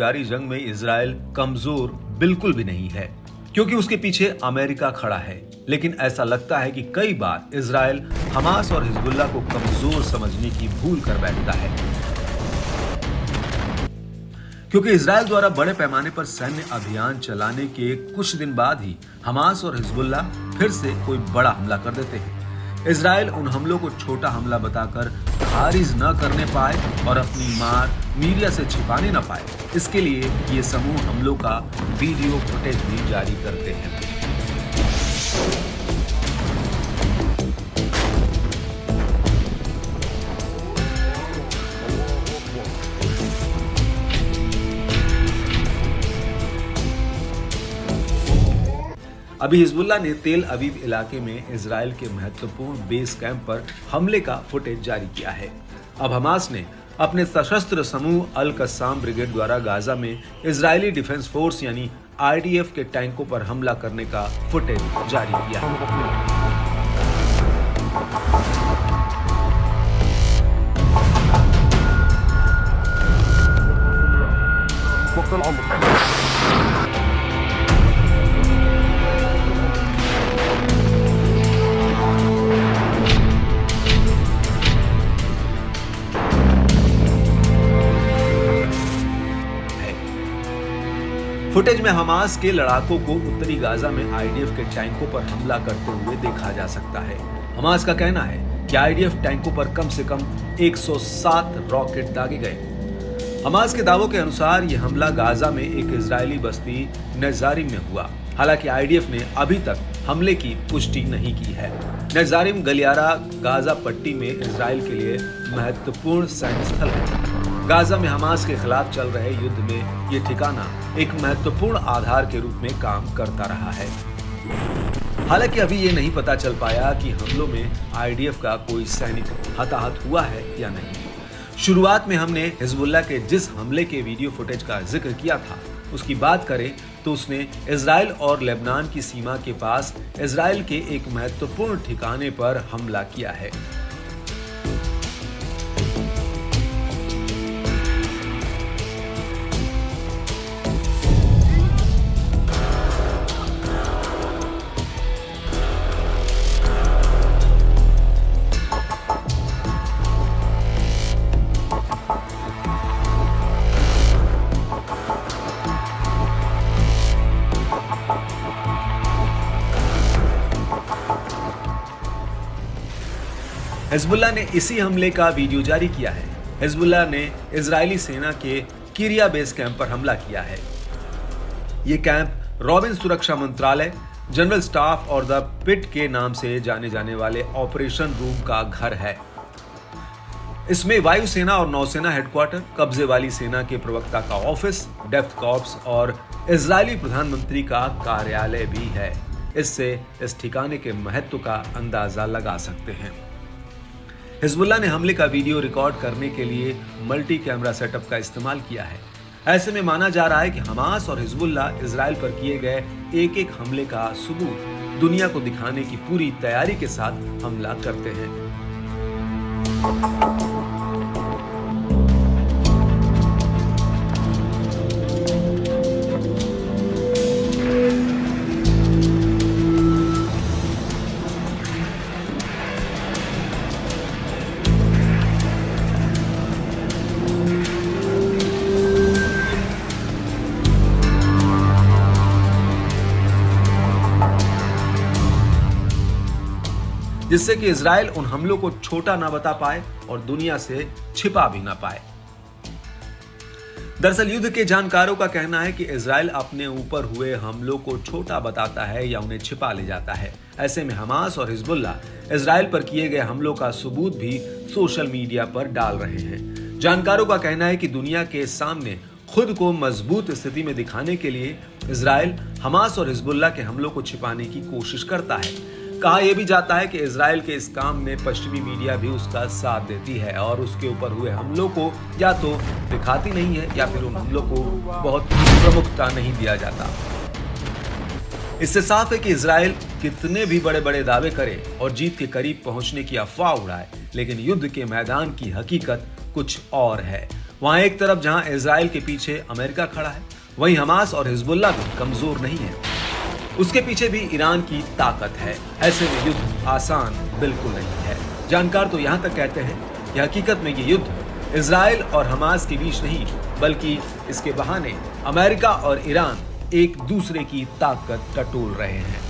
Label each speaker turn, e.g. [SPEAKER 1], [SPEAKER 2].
[SPEAKER 1] जारी जंग में इजराइल कमजोर बिल्कुल भी नहीं है, क्योंकि उसके पीछे अमेरिका खड़ा है। लेकिन ऐसा लगता है कि कई बार इजराइल हमास और हिजबुल्लाह को कमजोर समझने की भूल कर बैठता है, क्योंकि इजराइल द्वारा बड़े पैमाने पर सैन्य अभियान चलाने के कुछ दिन बाद ही हमास और हिजबुल्लाह फिर से कोई बड़ा हमला कर देते हैं। इजराइल उन हमलों को छोटा हमला बताकर खारिज न करने पाए और अपनी मार मीडिया से छिपाने न पाए, इसके लिए ये समूह हमलों का वीडियो फुटेज भी जारी करते हैं। अभी हिजबुल्लाह ने तेल अवीव इलाके में इजराइल के महत्वपूर्ण बेस कैंप पर हमले का फुटेज जारी किया है। अब हमास ने अपने सशस्त्र समूह अल कस्साम ब्रिगेड द्वारा गाजा में इजरायली डिफेंस फोर्स यानी IDF के टैंकों पर हमला करने का फुटेज जारी किया है। फुटेज में हमास के लड़ाकों को उत्तरी गाजा में IDF के टैंकों पर हमला करते हुए देखा जा सकता है। हमास का कहना है कि IDF टैंकों पर कम से कम 107 रॉकेट दागे गए। हमास के दावों के अनुसार यह हमला गाजा में एक इजरायली बस्ती नेजारिम में हुआ। हालांकि IDF ने अभी तक हमले की पुष्टि नहीं की है। नेजारिम गलियारा गाजा पट्टी में इजराइल के लिए महत्वपूर्ण सैन्य स्थल है। गाजा में हमास के खिलाफ चल रहे युद्ध में ये ठिकाना एक महत्वपूर्ण आधार के रूप में काम करता रहा है। हालांकि अभी ये नहीं पता चल पाया कि हमलों में IDF का कोई सैनिक हताहत हुआ है या नहीं। शुरुआत में हमने हिजबुल्लाह के जिस हमले के वीडियो फुटेज का जिक्र किया था, उसकी बात करें तो उसने इजराइल और लेबनान की सीमा के पास इजराइल के एक महत्वपूर्ण ठिकाने पर हमला किया है। हिजबुल्लाह ने इसी हमले का वीडियो जारी किया है। हिजबुल्लाह ने इजरायली सेना के किरिया बेस कैंप पर हमला किया है। ये कैंप रॉबिन सुरक्षा मंत्रालय, जनरल स्टाफ और द पिट के नाम से जाने जाने वाले ऑपरेशन रूम का घर है। इसमें वायुसेना और नौसेना हेडक्वार्टर, कब्जे वाली सेना के प्रवक्ता का ऑफिस, डेप्थ कॉर्प्स और इजरायली प्रधानमंत्री का कार्यालय भी है। इससे इस ठिकाने के महत्व का अंदाजा लगा सकते हैं। हिजबुल्लाह ने हमले का वीडियो रिकॉर्ड करने के लिए मल्टी कैमरा सेटअप का इस्तेमाल किया है। ऐसे में माना जा रहा है कि हमास और हिजबुल्लाह इजराइल पर किए गए एक एक हमले का सबूत दुनिया को दिखाने की पूरी तैयारी के साथ हमला करते हैं। जिससे कि इजराइल उन हमलों को छोटा ना बता पाए और दुनिया से छिपा भी ना पाए। दरअसल युद्ध के जानकारों का कहना है कि इजराइल अपने ऊपर हुए हमलों को छोटा बताता है या उन्हें छिपा ले जाता है। ऐसे में हमास और हिजबुल्लाह इजराइल पर किए गए हमलों का सबूत भी सोशल मीडिया पर डाल रहे हैं। जानकारों का कहना है कि दुनिया के सामने खुद को मजबूत स्थिति में दिखाने के लिए इजराइल हमास और हिजबुल्लाह के हमलों को छिपाने की कोशिश करता है। कहा यह भी जाता है कि इजराइल के इस काम में पश्चिमी मीडिया भी उसका साथ देती है और उसके ऊपर हुए हमलों को या तो दिखाती नहीं है या फिर उन हमलों को बहुत प्रमुखता नहीं दिया जाता। इससे साफ है कि इजराइल कितने भी बड़े बड़े दावे करे और जीत के करीब पहुंचने की अफवाह उड़ाए, लेकिन युद्ध के मैदान की हकीकत कुछ और है। वहां एक तरफ जहां इजराइल के पीछे अमेरिका खड़ा है, वहीं हमास और हिजबुल्लाह भी कमजोर नहीं है। उसके पीछे भी ईरान की ताकत है। ऐसे में युद्ध आसान बिल्कुल नहीं है। जानकार तो यहां तक कहते हैं कि हकीकत में ये युद्ध इजराइल और हमास के बीच नहीं, बल्कि इसके बहाने अमेरिका और ईरान एक दूसरे की ताकत टटोल रहे हैं।